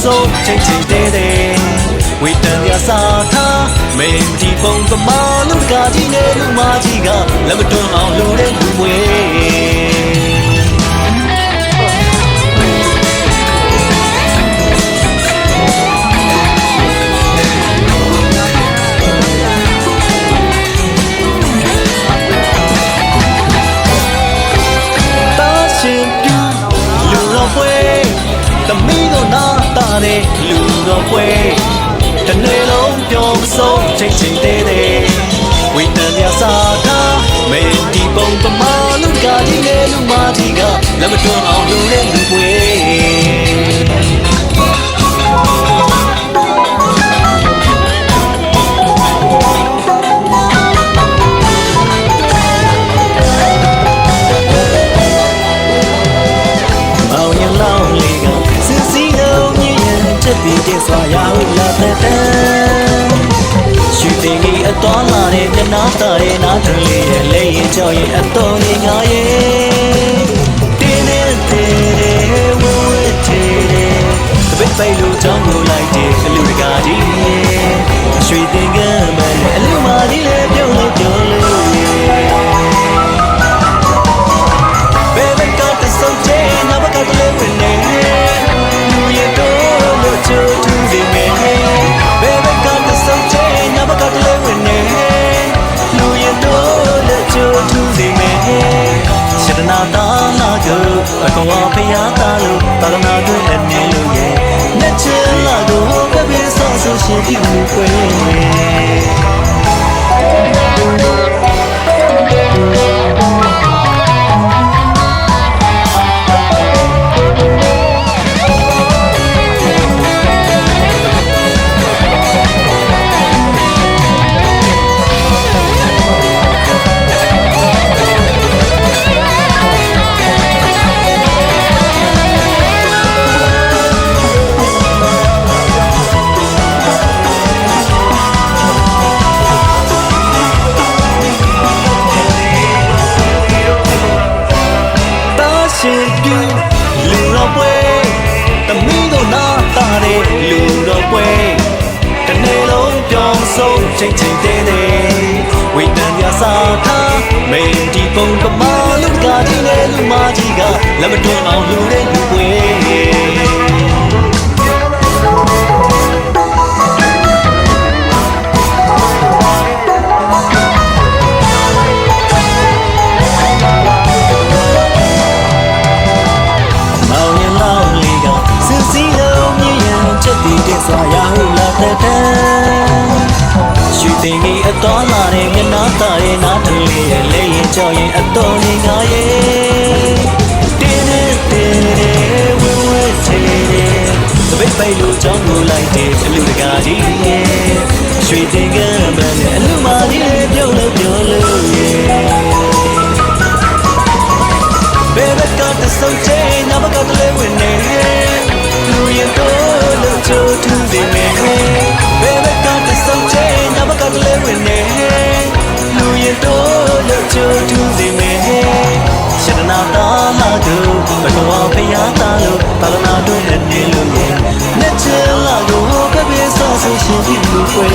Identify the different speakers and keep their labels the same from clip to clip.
Speaker 1: ဆုံးချိန်ချိန်တည်းတည်းဝေတန်ရစားထားမင်းဒီပုံကမာလူတကာကြီးနဲ့လူမကြီးကလက်မတွန်းအောင်လူတဲ့လူမွေသမီးတို့နာတာတဲ့လူတော်ပွဲတနေ့လုံးပြောမဆုံးချိန်ချိန်တည်းတည်းဝိတန်ရစားတာမင်းဒီပုံပမာလူကကြီးနဲ့လူမကြီးကလက်မတွန်းအောင်လူတဲ့လူပွဲဒီကျစွာရဟုလာတဲ့ရှူတင်ကြီးအတော်လာတဲ့တနာတာရဲ့နားထလေးရဲ့လက်ရင်ကြောက်ရင်အတော်ကြီးငါရဲ့တင်းနေတဲ့ဝဝတဲ့တပိတ်ပိတ်လို့ကြောင်းကိုလိုက်တဲ့အလူတကာကြီးရဲ့ရွှေတင်ကမ်းမနဲ့အလူမာကြီးလည်းပြုံးလို့ပြောလို့ဘယ်ဘက်ကတဆုံချေငါဘက်ကတလဲဝင်နေလူရဲ့တော့ချိုးထူးစီမဲဘယ်ဘက်ကတဆုံချေငါဘက်ကတလဲဝင်နေလူရဲ့တော့လက်ချိုးထူးစီမဲရှဒနာတာနာကိုအကောင်ဖျားတာလို့တာရနာတို့အနေလို့ရဲ့လက်ချလာတော့ကပြေဆော့ဆိုရှင်ဒီလူကွယ်လူတော်ပွဲသမီးတို့နာတာတဲ့လူတော်ပွဲတနေ့လုံးပြောင်းဆုံးချိန်ချိန်တည်းတည်းဝိတန်ရစားထားမင်းဒီပုံကမာလူကကြီးနဲ့လူမကြီးကလက်မတွန်းအောင်လူတဲ့လူပွဲဒီကျစွာရဟုလာတဲ့ရှူတင်ကြီးအတော်လာတဲ့မျက်နှာတာရဲ့နားထလေးရဲ့လက်ရင်ကြောက်ရင်အတော်ကြီးငါရဲ့တင်းနေတဲ့ဝဝတဲ့သပိတ်ပိတ်လို့ကြောင်းကိုလိုက်တဲ့အလူတကာကြီးရဲ့ရွှေတင်ကမ်းမနဲ့အလူမာကြီးလေးပြုံးလို့ပြောလို့ရဲ့ဘယ်ဘက်ကတဆုံချေငါဘက်ကတလဲဝင်နေလူရဲ့တော့လို့ချိုးထူးစီမဲဘယ်ဘက်ကတဆုံချေငါဘက်ကတလဲဝင်နေလူရဲ့တော့လို့ချိုးထူးစီမဲရှဒနာတာလာတို့ဘကောင်ဖျားတာလို့တာလနာတို့နဲ့နေလို့ရဲ့လက်ချလာတော့ကပြေဆော့ဆိုရှင်ဒီလူပွဲ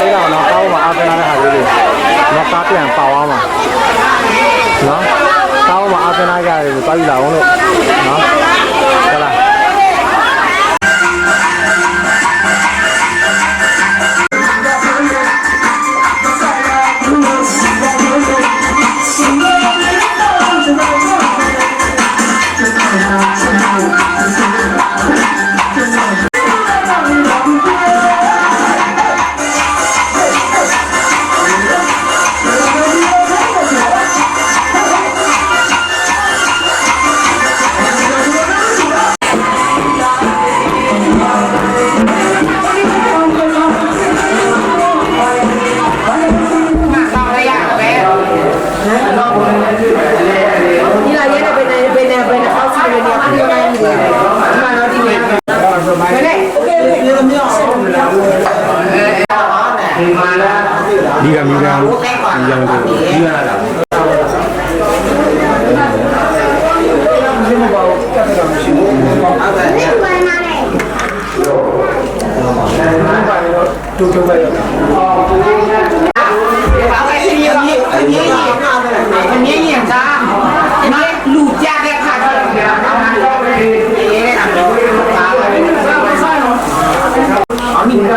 Speaker 2: လေးတော့နော်ကောင်းမှာအားပေးလာတဲ့ဟာလေးတွေနော်ကားပြန်ပေါအောင်မှာနော်ကောင်းမှာအားပေးလာကြတယ်တွားယူလာအောင်လို့နော်ဟုတ်လားဒီကမိကရောင်းတယ်ဒီရတာတူတူပဲ
Speaker 3: လူကြတဲ့ခါတော့အမိက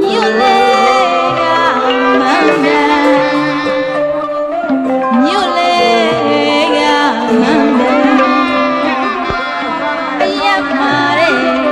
Speaker 4: မြို့လေးကမန္တမြို့လေးကမန္တပြတ်မာတဲ့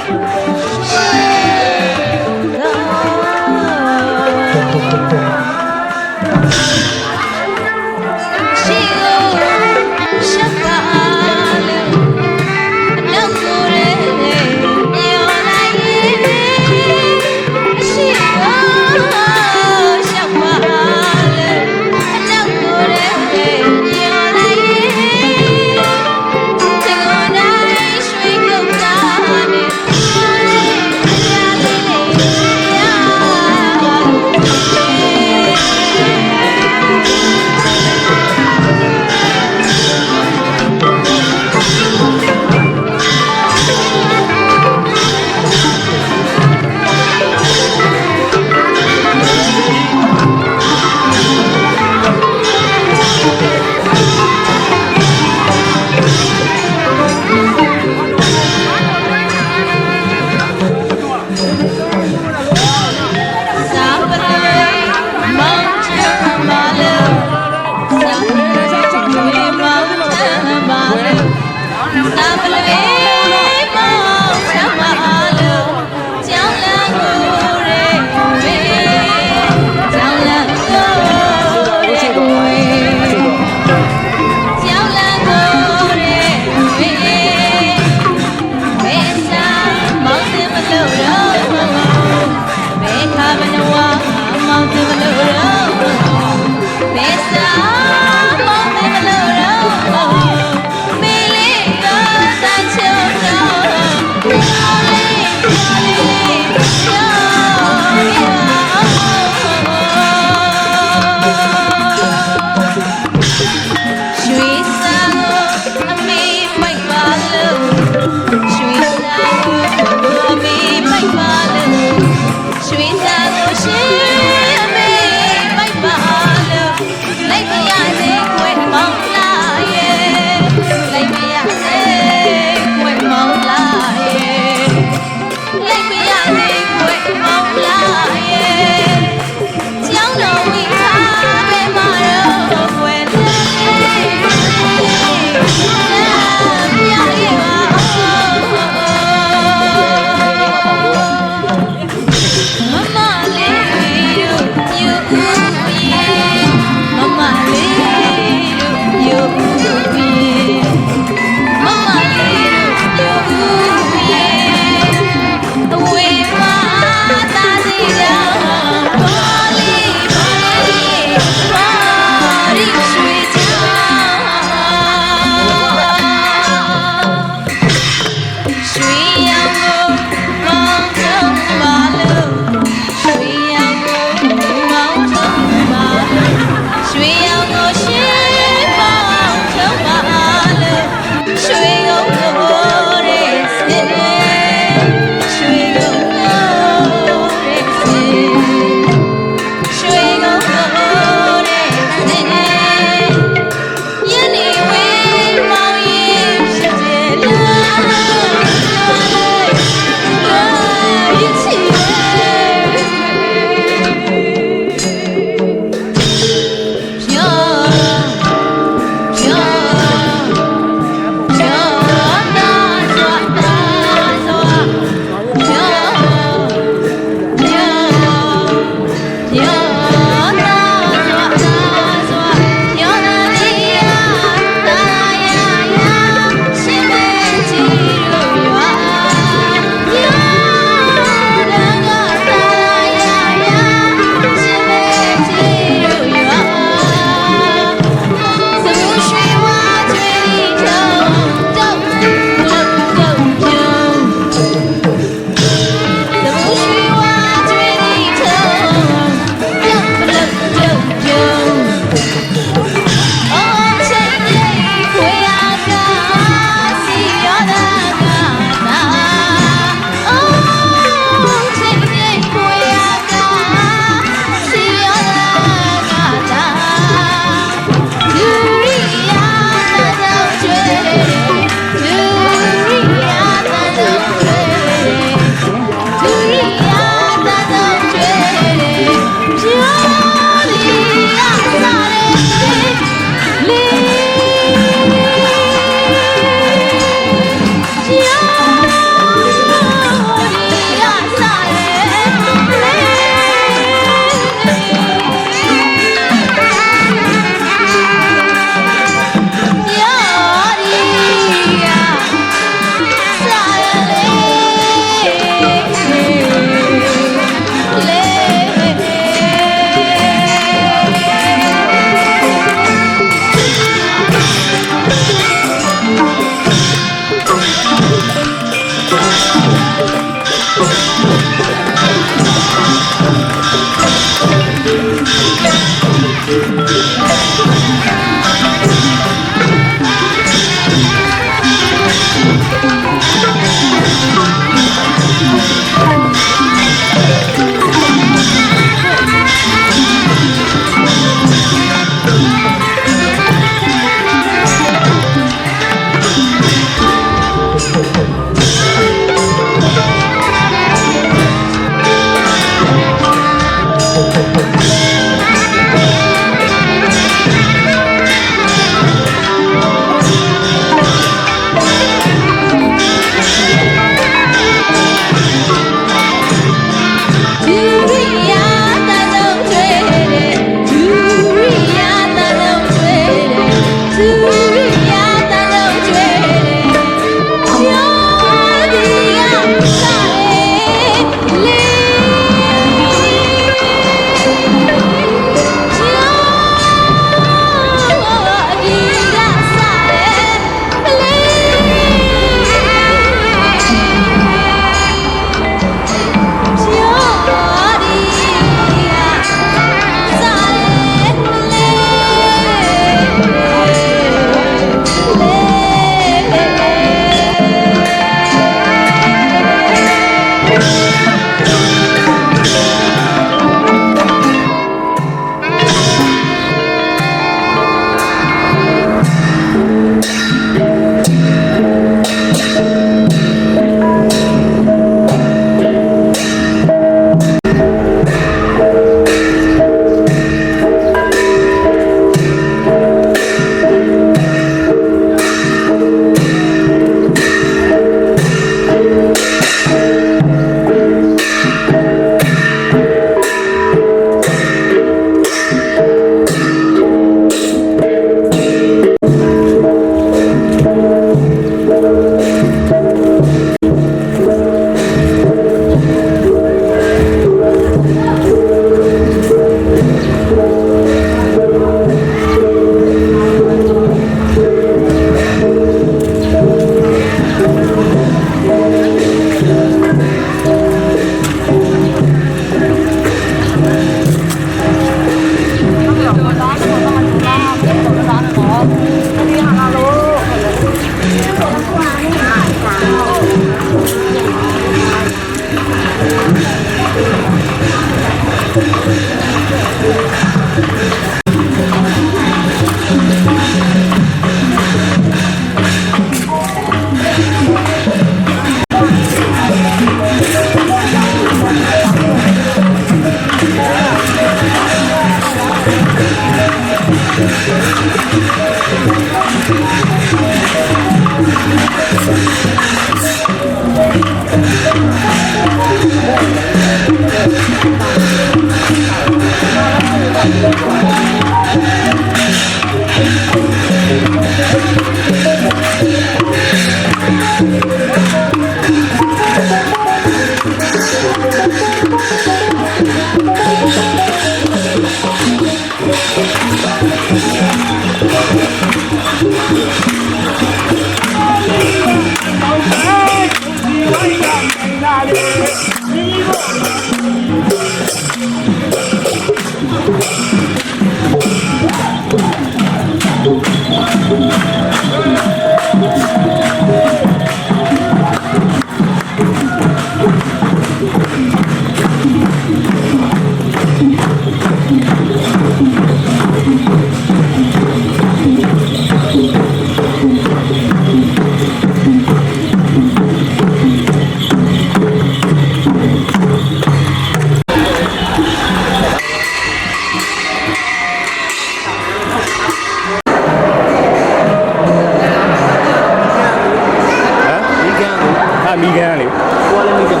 Speaker 2: မီကန်လေကိုလည်းမီကန်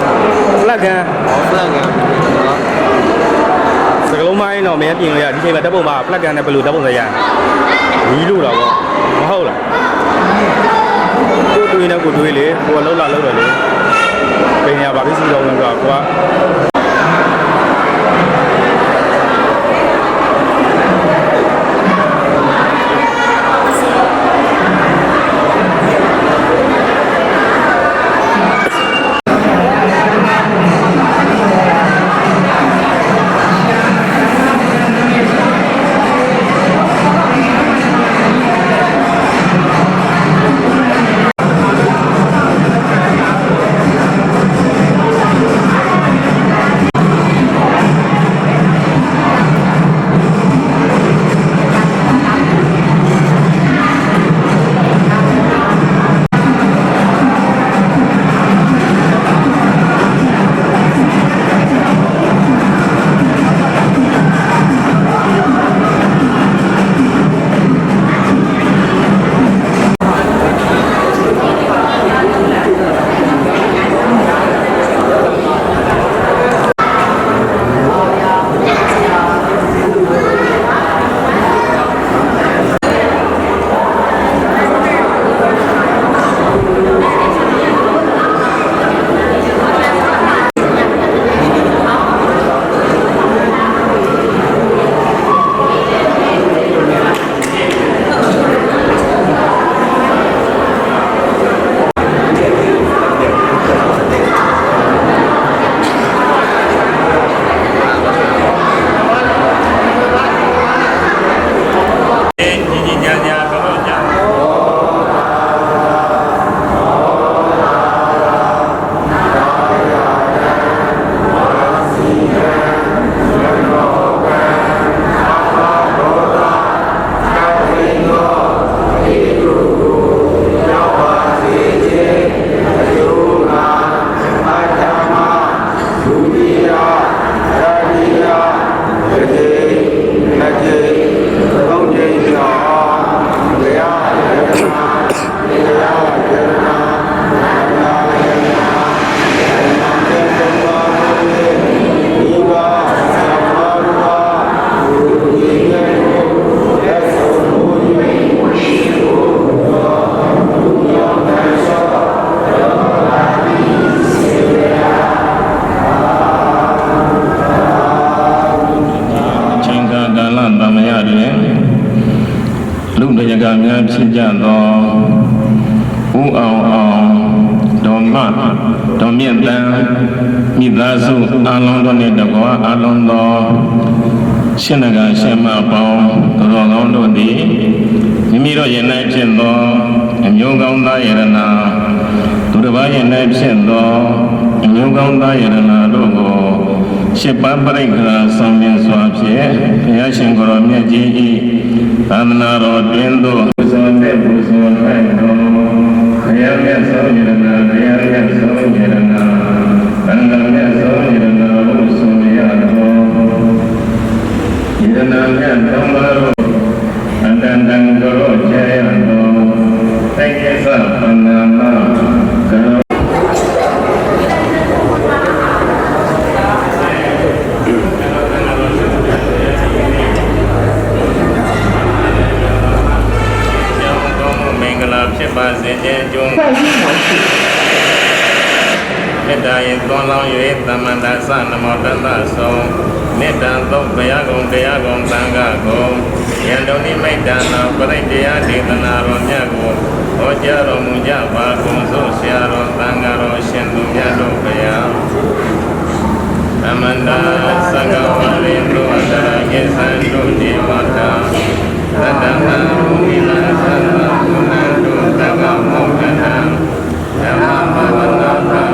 Speaker 2: ဖလက်ကန်ဖလက်ကန်စကလုံးမိုင်းတော့မင်းပြင်လို့ရဒီချိန်မှာဓာတ်ပုံမှာဖလက်ကန်နဲ့ဘယ်လိုဓာတ်ပုံစရမီးလို့တော့ဗောမဟုတ်လားကိုတွေးနေကိုတွေးလေကိုကလှုပ်လာလှုပ်တယ်လေပင်ရပါပြီစီတော့ဆိုတော့ကိုကများဖြစ်ကြသောဦးအောင်ဒေါ်မဒေါ်မြင့်တန်းမိသားစုအလုံးတို့နှင့်တကွာအလုံးသောရှင်နဂါရှင်မပေါင်းတော်ကောင်းတို့သည်မိမိတို့ရင်၌ဖြစ်သောအမျိုးကောင်းသားယရနာသူတစ်ပါးရင်၌ဖြစ်သောအမျိုးကောင်းသားယရနာတို့ကိုရှစ်ပါးပရိက္ခရာဆောင်မြင်စွာဖြင့်ဘုရားရှင်ကိုယ်တော်မြတ်ကြီး၏သာသနာတော်တွင်သို့ဆိုတဲ့ပူဇော်၌တော်ဘုရားမြတ်စွာဘုရားဘုရားမြတ်စွာဘုရားသံဃာမြတ်စွာဘုရားလို့ဆိုရတော်ယရနာမြတ်တော်မှာအ န္တံကရောเจယံသောသိက္ခသပန္နာမကရောဖြစ်ပါစေခြင်းကျုံးမေတ္တာရင်သွန်လောင်း၍သမ္မန္တသနမောတတ္တဆုံးမေတ္တာသုံးဘုရားကုံတရားကုံသံဃာကုံယံတုန်နိမိတ်တနာပရိတရားဒေသနာတော်မြတ်ကိုဟောကြားတော်မူကြပါကုန်စို့ဆရာတော်သံဃာတော်ရှင်သူမြတ်တို့ဘုရားသမ္မန္တသံဃာဝရိန္ဒုအတရကိသံတို့ဒီဝတ္တသတ္တမမုနိလသံဃာကုဏံတို့သက္ကမောကနံဓမ္မဘာဝနာသာ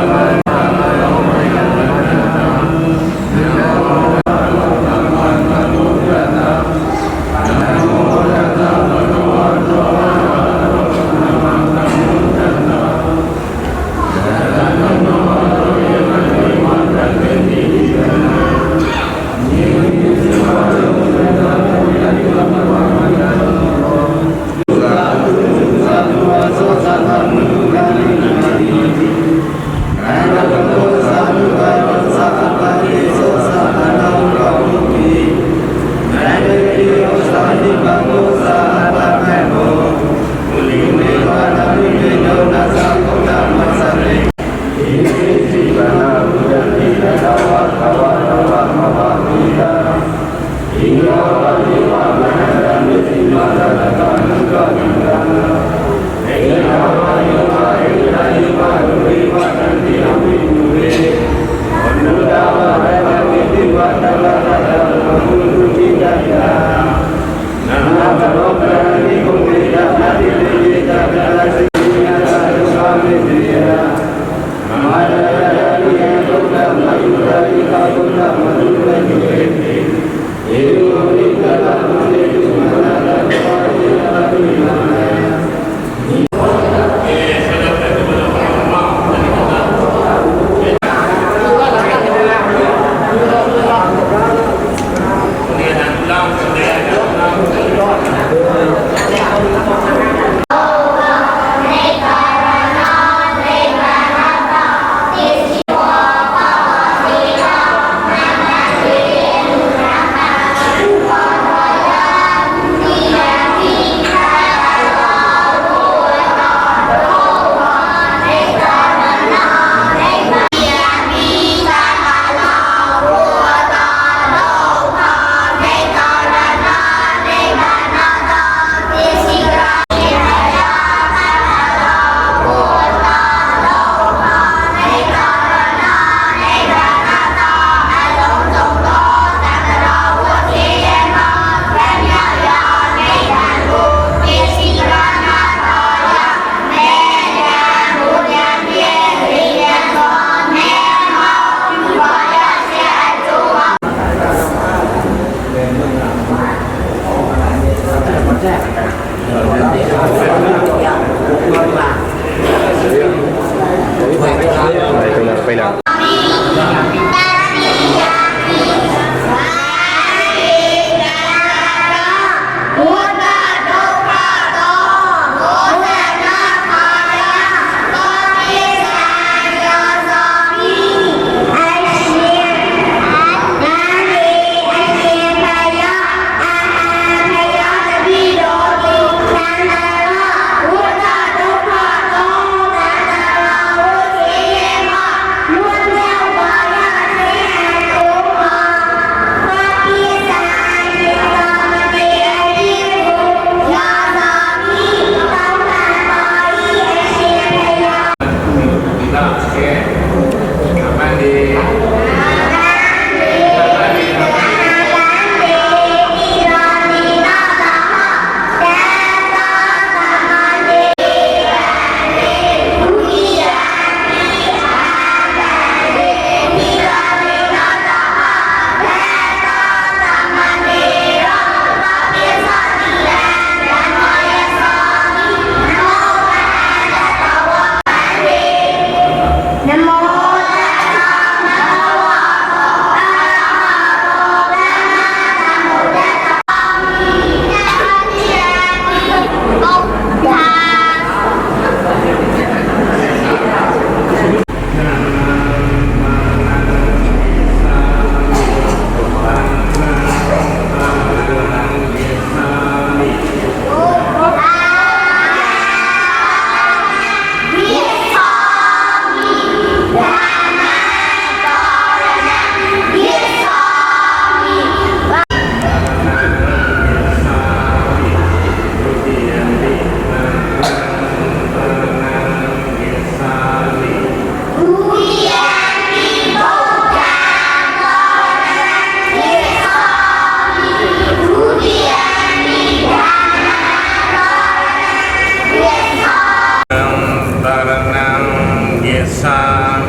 Speaker 2: စာ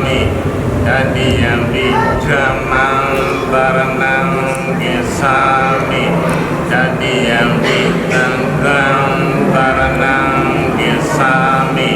Speaker 2: မိတတိယံပိဓမ္မံပရဏံကိသာမိတတိယံပိသံဃံပရဏံကိသာမိ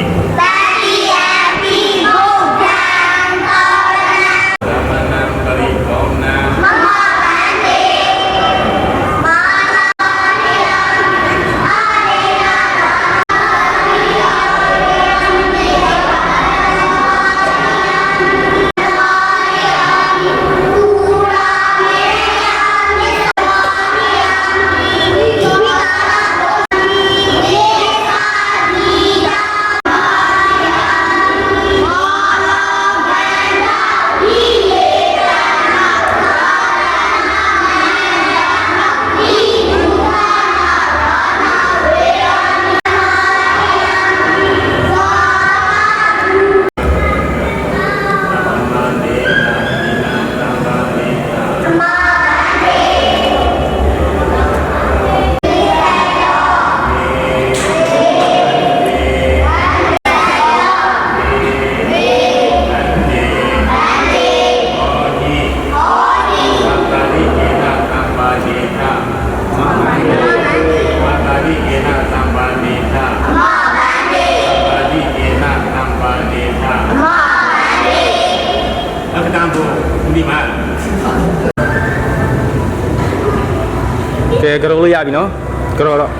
Speaker 5: ကဲကြောလို့ရပြီနော်ကြောတော့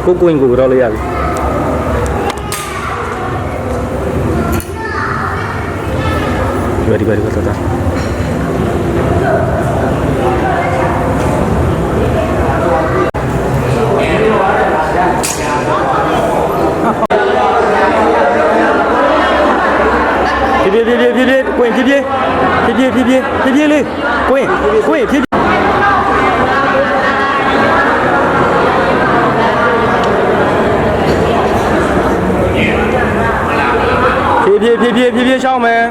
Speaker 5: ကိုကိုရင်ကိုကြောလို့ရပြီဒီပါတော့တာပြေကိုရင်ပြေလေးကိုရင်ပြေပြေရှောင်းမယ်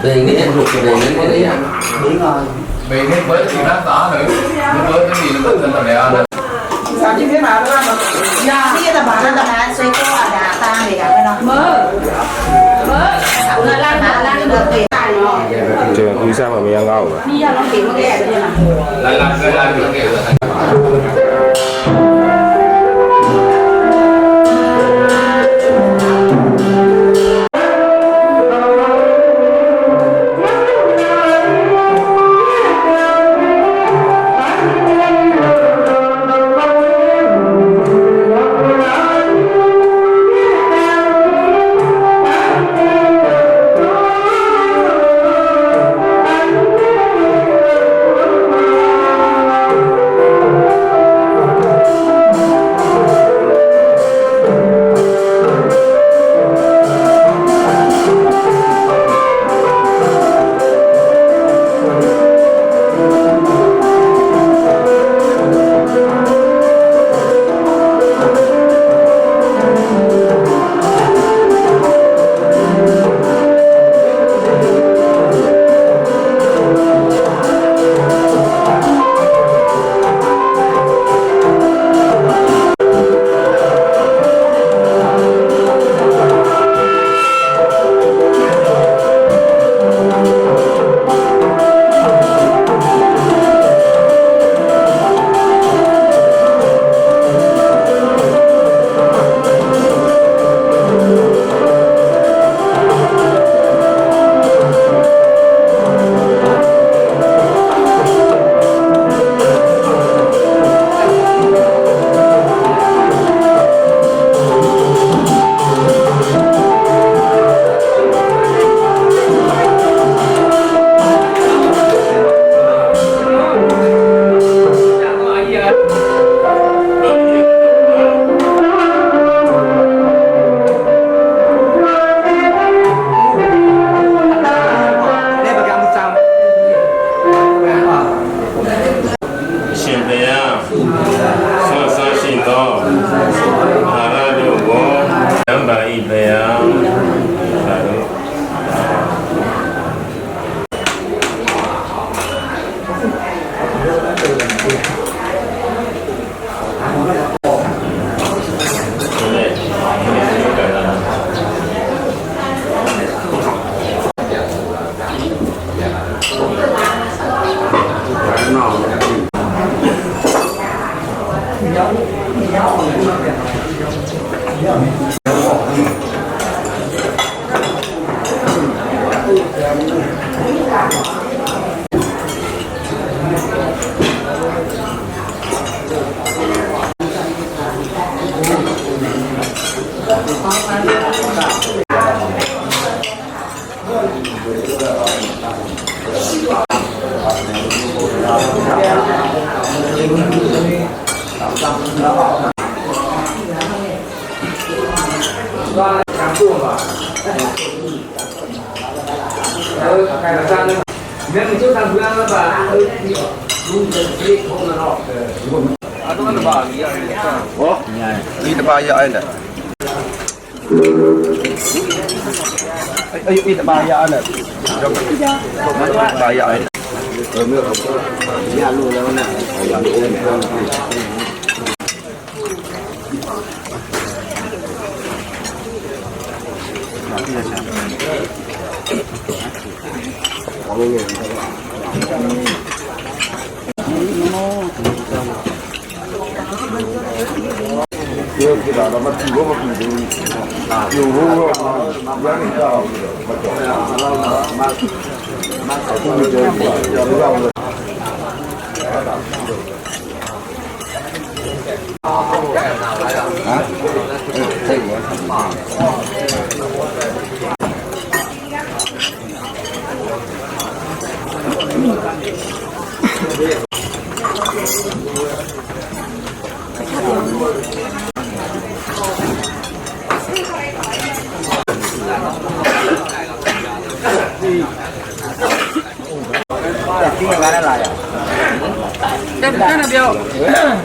Speaker 6: về cái nhận được về cái đấy à
Speaker 7: về cái với thì nó tỏ nữa với cái gì nó tự là đẹp
Speaker 3: sao như thế nào đó mà
Speaker 4: Bây giờ bảo là xoay qua đá ta để cả cái nó mơ lan được về
Speaker 5: Trường vì sao mà mình ăn ngon vậy?
Speaker 4: bây giờ nó kiếm cái này rồi
Speaker 7: lại được kiểu
Speaker 6: đi tập bài vậy này đi tập bài vậy này bài vậy nhà luôn đó nè Chưa cái đó mà chỉ có một cái nhiều vô giá này cao mà chỗ này mà ở khu vực này giờ nó rộng rồi hả? Thấy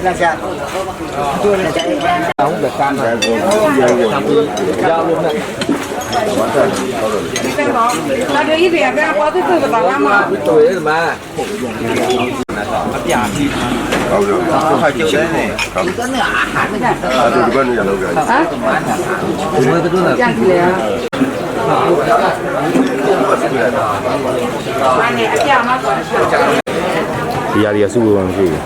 Speaker 4: လက်ချကျိုးလက်ချအောင်ကမ်းတယ်ရောက်လို့နဲ့ဒါတွေကြီးပြန်ပြန်ပေါ်သူ့ဘာမှမတွေ့ရမှာအပြာကြီး
Speaker 6: ဟုတ်ကဲ့ခါကျုပ်တယ်နဲ့ဟုတ်ကဲ့အဲ့ဒီကနေရလောက်ကြဟမ်ဘယ်လိုလဲကြံ့လေ
Speaker 4: အနေအပြာမှာပေါ့
Speaker 5: ဒီຢာကြီးစုလို့မရှိဘူး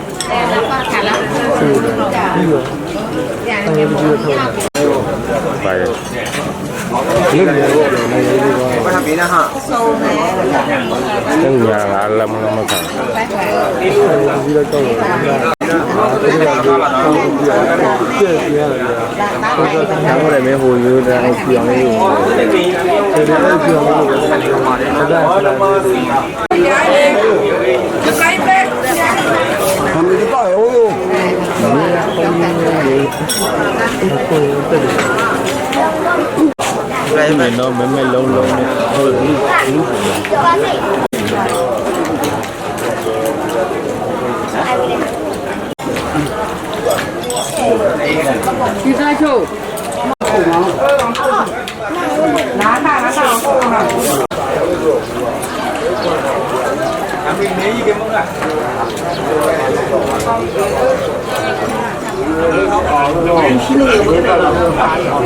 Speaker 5: ပါရဲ့ဒီလိုမျိုးဘာဖြစ်နေဟာသုံးညာလာလမ်းမခံဒီလိုတော့ကျောင်းလည်းမဟိုမျိုးတန်းအောင်ပြောင်းလေးကိုဒီလိုပြောင်းလို့ဒါကလည်းလိုက်မယ်နော်မမဲလုံးလုံးနဲ့ဟိုလူ
Speaker 3: ဒီသားချိုးနားထားအောင်ပို့မှာအမေနေကြီးကမလားရှိလို့ရပါတော့ပါအောင်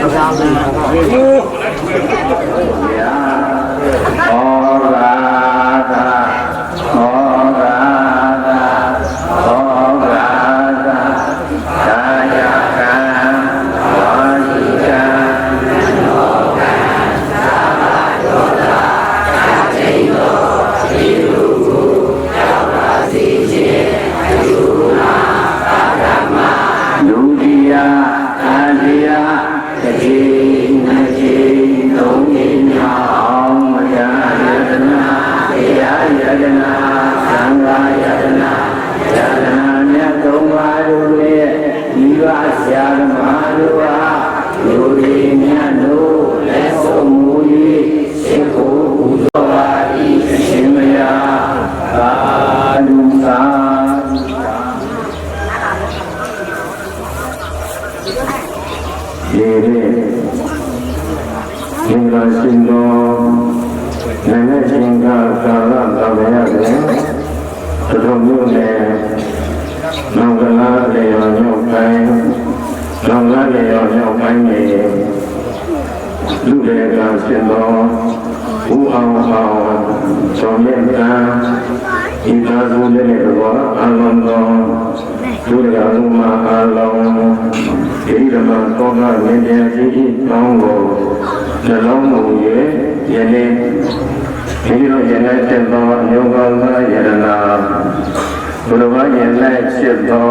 Speaker 3: ပါ
Speaker 2: ရှင်တော်နိုင်ငံချင်းကသာလတော်ရတယ်တော်မျိုးနဲ့နောင်ကလာလေရောညောက်တိုင်းနောင်ကလေရောညောက်တိုင်းနေလူတွေကရှင်တော်ဦးအောင်ဆောင်ရကံဤသာစုလေးတော်အလုံးတော်လူတွေကလူမအလုံးဒီဓမ္မတော်ကနေပြန်ကြီးတောင်းကိုနှလုံးမူရဲ့ယနေ့ဒီလိုယနေ့တက်သောအယုံကောင်းသောယရနာဘုရားယနေ့ဖြစ်သော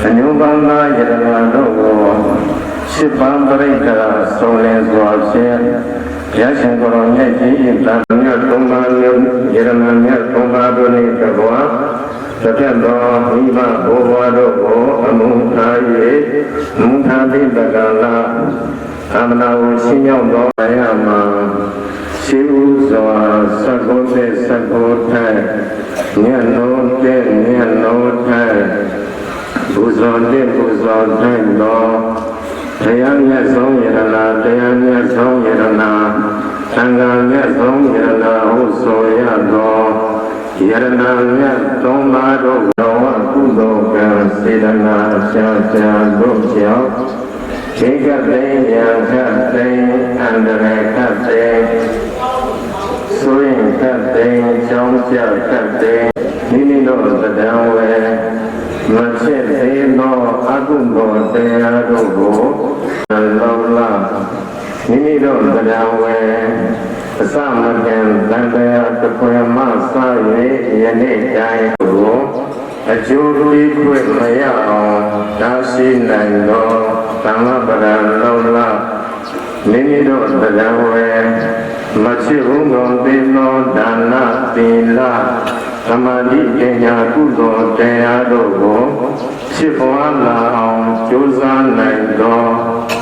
Speaker 2: အယုံကောင်းသောယရနာတို့ကိုရှစ်ပန်းပရိက္ခာဆုံးလင်းစွာဖြင့်ရရှင်ကိုယ်တော်မြတ်ကြီး၏တန်မြတ်သုံးပါးမျိုးယရနာမြတ်သုံးပါးတို့နှင့်တကွာတစ်သက်သောမိဘဘိုးဘွားတို့ကိုအမှုထား၍မူထားသည့်တက္ကလာသမဏကိုရှင်းရောက်သောအရာမှာရှိဥစွာသက္ကုသေသက္ကုထေညလုံးတဲ့ညလုံးထဲဘုဇောတဲ့ဘုဇောတဲ့သောတရားမြတ်ဆုံးယရနာတရားမြတ်ဆုံးယရနာသံဃာမြတ်ဆုံးယရနာဟုဆိုရသောယရနာမြတ်သုံးပါးတို့တော်ကုသိုလ်ကံစေတနာရှာရှာတို့ကြောင့်ခြေကသိယံခတ်သိအန္တရာယ်ခတ်သိဆိုရင်ခတ်သိကြောင်းကြခတ်သိမိမိတို့တရားဝဲမဖြစ်သေးသောအကုသိုလ်တရားတို့ကိုလောလာမိမိတို့တရားဝဲအစမကံတန်တရားတစ်ခွေမှစ၍ယနေ့တိုင်းကိုအကျိုးပေးခွင့်မရအောင်ဒါရှိနိုင်သောသံဃာပရလောလာမိမိတို့တရားဝဲမဖြစ်ဘူးသောသေသောဒါနသီလသမာဓိပညာကုသိုလ်တရားတို့ကိုဖြစ်ပွားလာအောင်ကြိုးစားနိုင်သော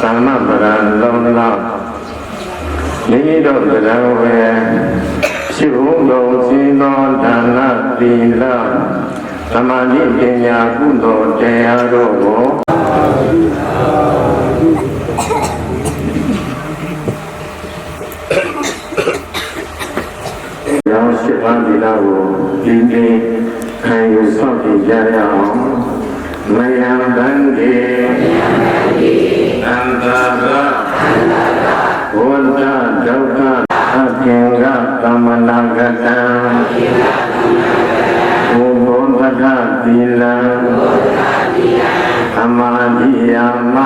Speaker 2: သံဃာပရလောလာမိမိတို့တရားဝဲဖြစ်ဘူးသောသေသောဒါနသီလသ သမာဓိပညာကုသိုလ်တရားတို့ကိုရောင်းရှိပါဒီလာကိုဒီနေ့ခံယူဆောင်ကြကြရအောင်မယံတန်ကေအန္တရာဝန္တဒုက္ခအကင်္ဂသမနာဂတံဘုဘုဒ္ဓသီလံသမာဓိယာမ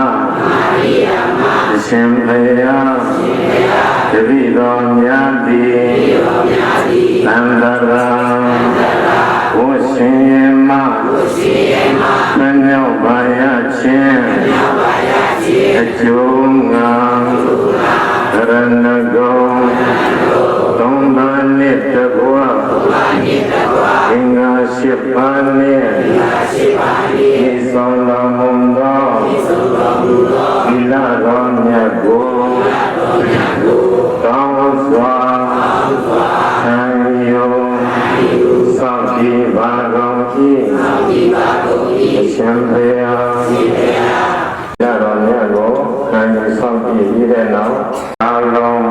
Speaker 2: အရှင်ဘုရားတပိတော်များသည်သံဃာဝရှင်ယမမမြောက်ပါရခြင်းအကျိုးငါရဏဂုံသုံးပါးနှင့်တကွာအင်္ဂါရှိပါးနှင့်ဤဆောင်တော်မူသောဒီလာတော်မြတ်ကိုတောင်းစွာခံယူစောင့်ကြည့်ပါကုန်၏အရှင်ဘုရားရတော်မြတ်ကိုခံယူစောင့်ကြည့်ပြီးတဲ့နောက်အလုံး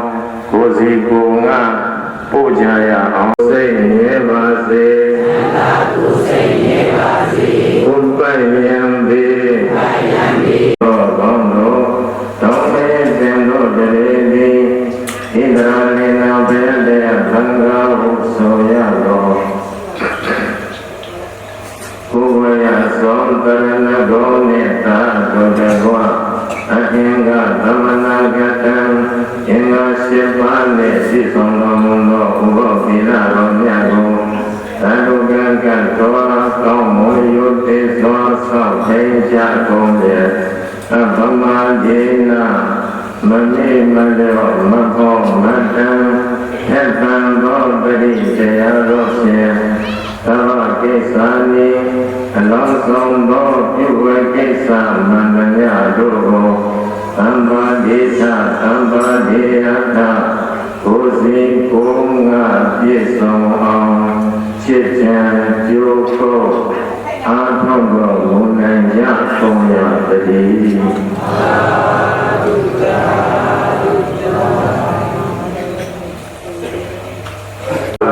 Speaker 2: ကိုယ်စီကိုယ်ငါပို့ကြရအောင်စိတ်ငြဲပါစေဘုရားယံပေသောကောင်းတို့တောင်းတဲ့တင်တို့တည်းသည်ဣန္ဒြာလိနာဘေတဲ့ဘင်္ဂါဟုဆိုရတော်ကိုယ်ဝရသောတရဏဂုံနှင့်သာတို့တကွာအဟင်္ဂသမနာဂတံအင်္ဂါရှိပါးနှင့်ရှိဆောင်တော်မူသောဥပ္ပဗိလာတော်မြတ်ကိုသံဃာကံတော်ကောင်းမွန်ယုတေသောဆောက်ထိန်ကြကုန်လေအဗမဒေနာမမေမလောမဘောမတံဟေတံသောပရိတရားတော်ဖြင့်သဗ္ဗကိစ္စနိအလုံးစုံသောပြုဝေကိစ္စမန္တမြတို့ကိုသံဃာဒေသသံဃာဒေယတာကိုယ်စီကိုယ်ငါပြည့်စုံအောင်ချစ်ချမ်းကြိုးကိုအားထုတ်တော်မူနိုင်ကြကုန်ရသတည်း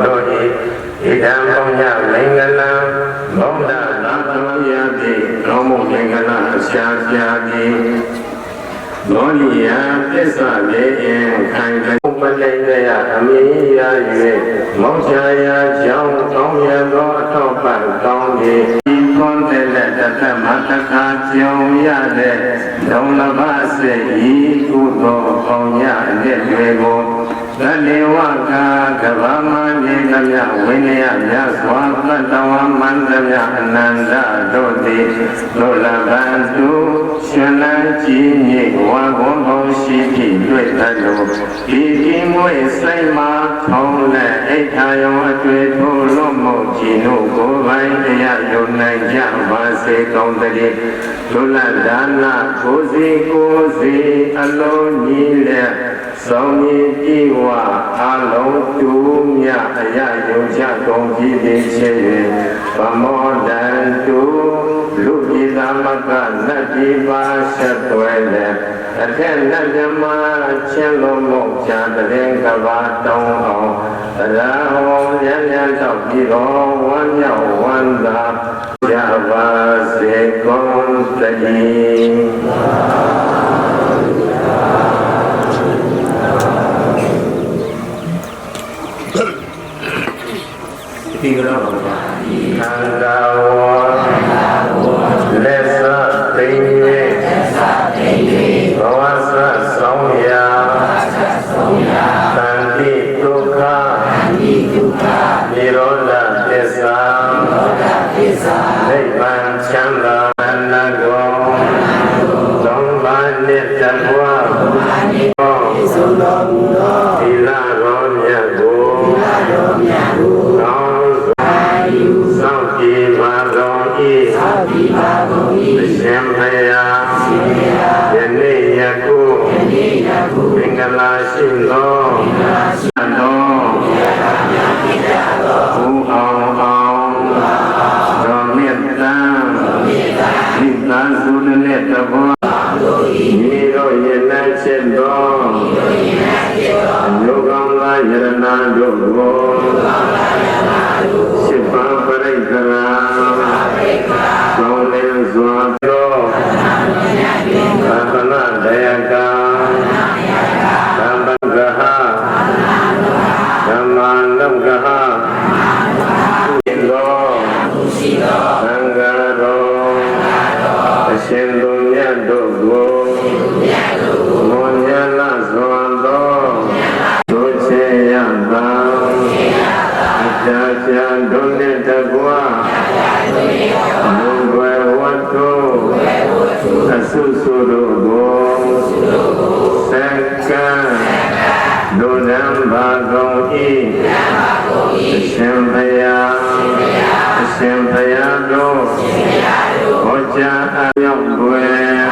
Speaker 2: တို့ဤဣဒံပုညမင်္ဂလံဘုဒ္ဓနာသမယတိကောင်းမှုမင်္ဂလာအရှာပြာတိလောလီယပစ္ဆလေင်ခိုင်ခုမလိမ့်ရအမင်းရာ၍မောချာယာကြောင့်ကောင်းရသောအထောက်ပံ့ကောင်းသည်ဒီခွန်တဲ့လက်သက်မတခါကြုံရတဲ့ဒုံလဘစေဤကုသိုလ်ကောင်းရတဲ့တွေကိုသလေဝကာကဗမမြေသမြဝိနည်းမြတ်စွာသတ္တဝမန္တမြအနန္တတို့သည်လောလဘံသူရှင်လန်းကြည်ညိဝါဘုံဘုံရှိသည့်တွေ့သလိုဒီကိမွေစိတ်မှာထုံးและအိဋ္ဌာယံအတွေ့ထိုးလွတ်မှုကြည်တို့ကိုယ်ပိုင်တရားယုံနိုင်ကြပါစေကောင်းတည်းလောလဒါနကိုစီကိုစီအလုံးကြီးလက်ဆောင်ရည်ကြည်ဝအလုံးတူမြအရာယုံချကုန်ကြည်သည်ဖြစ်၍ဗမောတံတူလူပြည်သမကနတ်ပြည်ပါဆက်သွဲလည်းအထက်နတ်မြမချင်းလုံးမုတ်ချတဲ့ကဘာတောင်းအောင်ရာဟောရန်ရန်တော့ပြီးတော့ဝမ်းမြောက်ဝမ်းသာကြပါစေကုန်တည်းဒီကတော့ပါခန္ဓာဝလက်စသိဉ္ဘဝစဆောင်ရာတန်တိဒုက္ခနိရောဓသစ္စာနိဗ္ဗာန်ချမ်းသာနတ်တော်သုံးပါးနှင့်တကွာသီလတော်မြတ်ကိုကောင်းစောင့်ကြည်ပါတော်၏အရှင်ဘုရားယနေ့ယခုမင်္ဂလာရှိသောတော်ဘုအောင်အောင်တော်မြ တို့ကိုစိပ္ပံပရိက္ခရာကောင်းလင်းစွာတော်သန္နာတရားကသမ္ပံကဟဓမ္မနုကဟသိတော်သံဃာတော်အရှင်သူမြတ်တို့ကိုမောညလစွာသောတို့ချေရပါကြာကြာတို့နဲ့တကွာလူဝဲဝတ်တို့အဆုစုတို့ကိုသံဃာတို့နံပါကုန်၏အရှင်ဘုရားအရှင်ဘုရားတို့ဟောကြားအရောက်ွယ်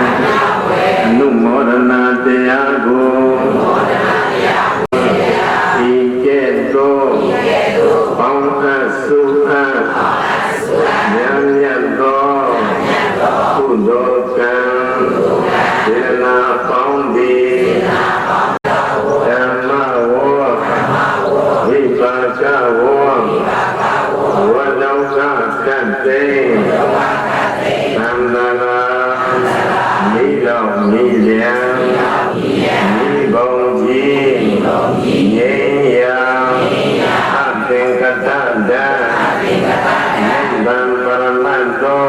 Speaker 2: အနုမောဒနာတရားကိုဤကဲ့သို့ပေါင်းအပ်စုအပ်ဉာဏ်မြတ်သောကုသိုလ်ကံဒေနာပေါင်းသည်ဓမ္မဝေါဝိပါကဝေါဝတ္တောကကတ္တေသံဃာမိတော်မိလျံမိဘုံကြီးငြိမ်းရာအသင်္ကတတံနိဗ္ဗာန်ပရမတ္တော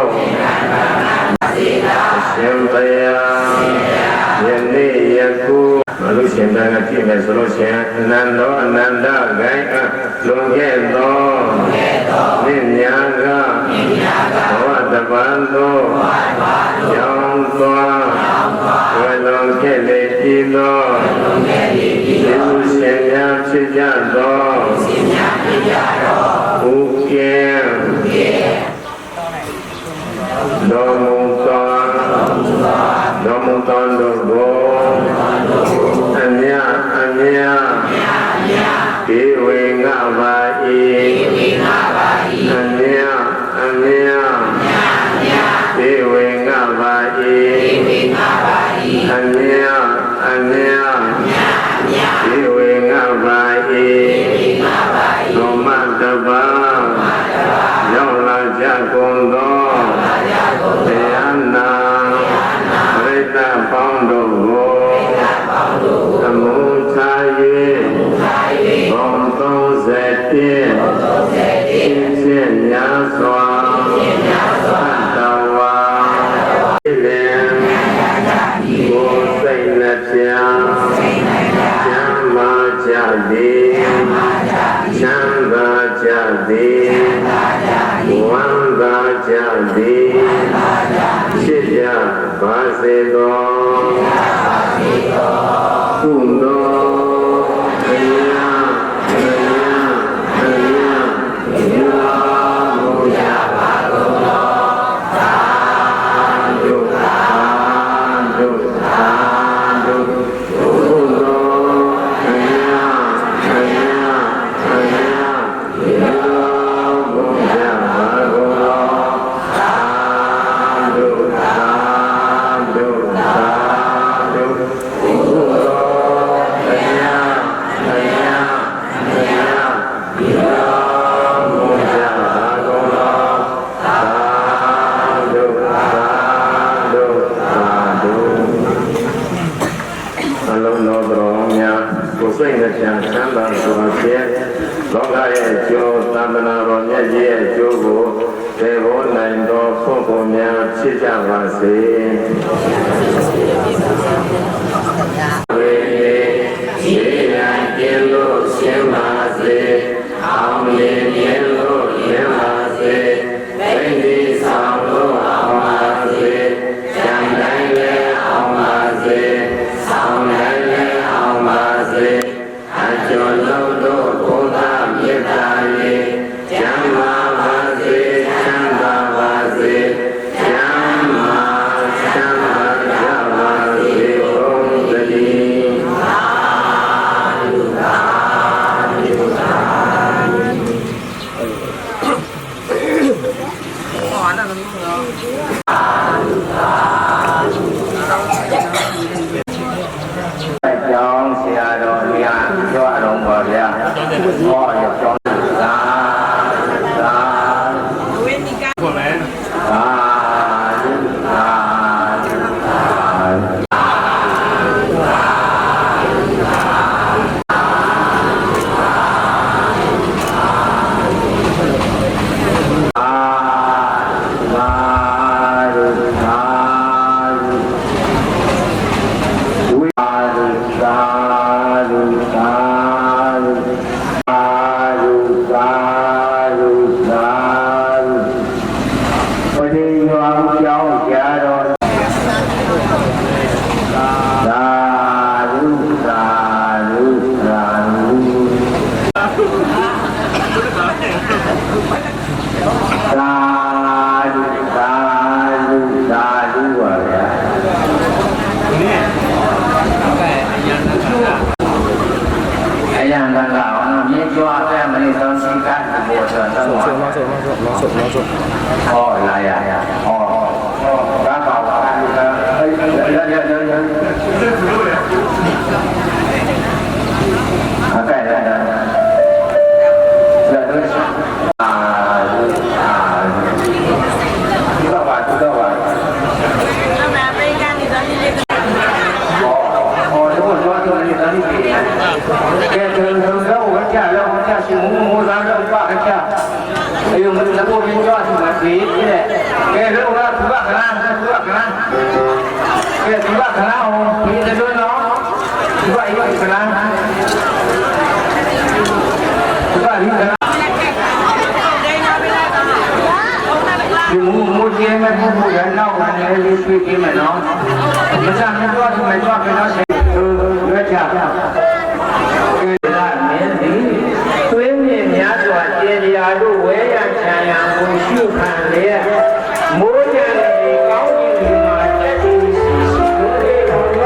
Speaker 2: ရှင်ဘုရားယနေ့ယခုမလို့ရှင်တန်ကဖြစ်မယ်ဆိုလို့ရှင်အနန္တောအနန္တဂိုင်းအလွန်ခဲ့သောမြင့်များကဘဝတပံသောရောင်းသွားဝေလွန်ခဲ့လေပြီးသောယေရှုရှင်များဖြစ်ကြသောဘုကေတော်မူသောတို့ကိုအမြဒီဝေငါပါ၏အမြဒီဝေငါပါ၏အမြဒီဝေငါပါ၏သောမတပါရောက်လာကြကုန်သောတရားနာပရိသတ်ပေါင်းတို့ကိုသမုထာယေဘုံ30ဖြစ်များစွာတဝါဒီလေကိုယ်စိတ်နှပြချမ်းသာကြသည်ချမ်းသာကြသည်ဝမ်းသာကြသည်ဖြစ်ကြပါစေသောကုသိုလ်တရားစိတ်နဲ့ချမ်းသာစွာဖြင့်လောကရဲ့အကျိုးသံဃာတော်မြတ်ကြီးရဲ့အကျိုးကိုသေဘောနိုင်သောပုဂ္ဂိုလ်များဖြစ်ကြပါစေဝေရေရန်ကျင်းလို့ရှင်းပါစေအောင်လင်းမြဲလို့လင်းပါစေသိသိဆောင်လို့အောင်ပါစေကြံတိုင်းလည်းအောင်ပါစေဆောင်တိုင်းလည်းအောင်ပါစေကျော်လုံးတို့ဘုရားမေတ္တာရေကျမ်းမာပါစေချမ်းသာပါစေကျမ်းမာကြပါစေဘုံတည်း
Speaker 6: 哦，要交啥啥。
Speaker 2: 我们。哦，来呀，刚好哎呦，我们这边主要是买飞机的，给这个猪八克拉，给猪八克拉哦，你这多少？猪八一个克拉，猪八一克拉。你母亲们不人闹完了，你飞机们喏，不是没多少，没多少，谁都别讲。对面面说，姐姐入围呀，前阳不许看脸，目前的高兴的嘛，这就是都得有关。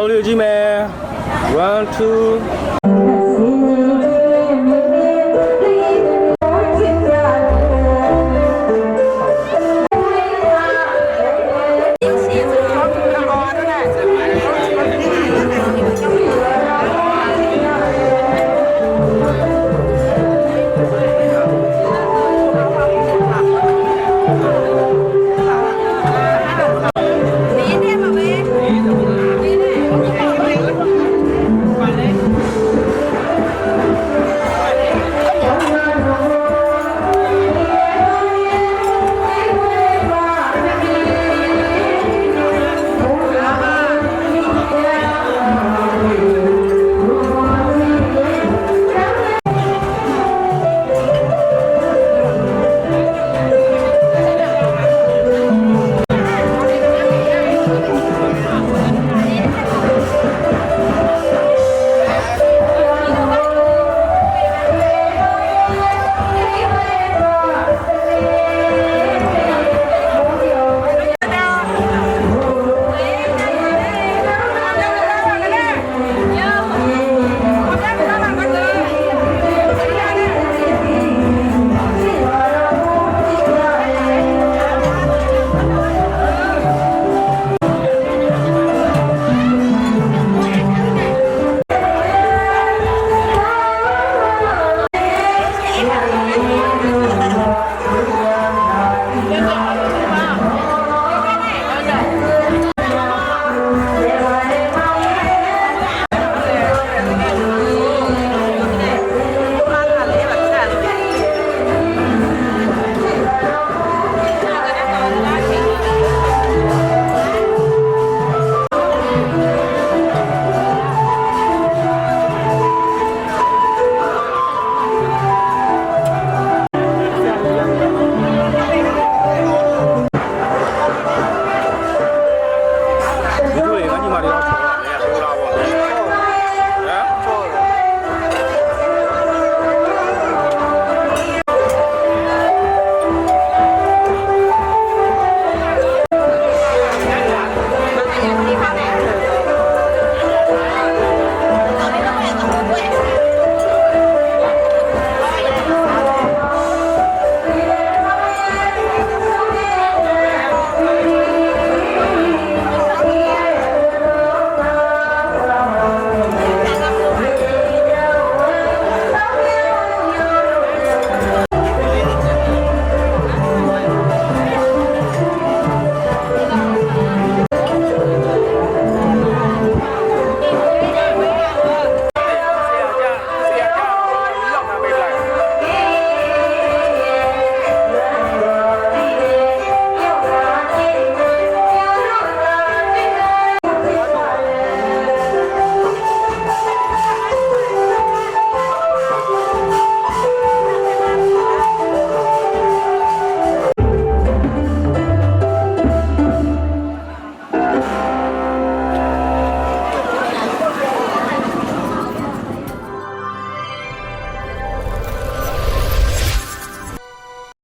Speaker 5: လေးကြည့်မယ်1 2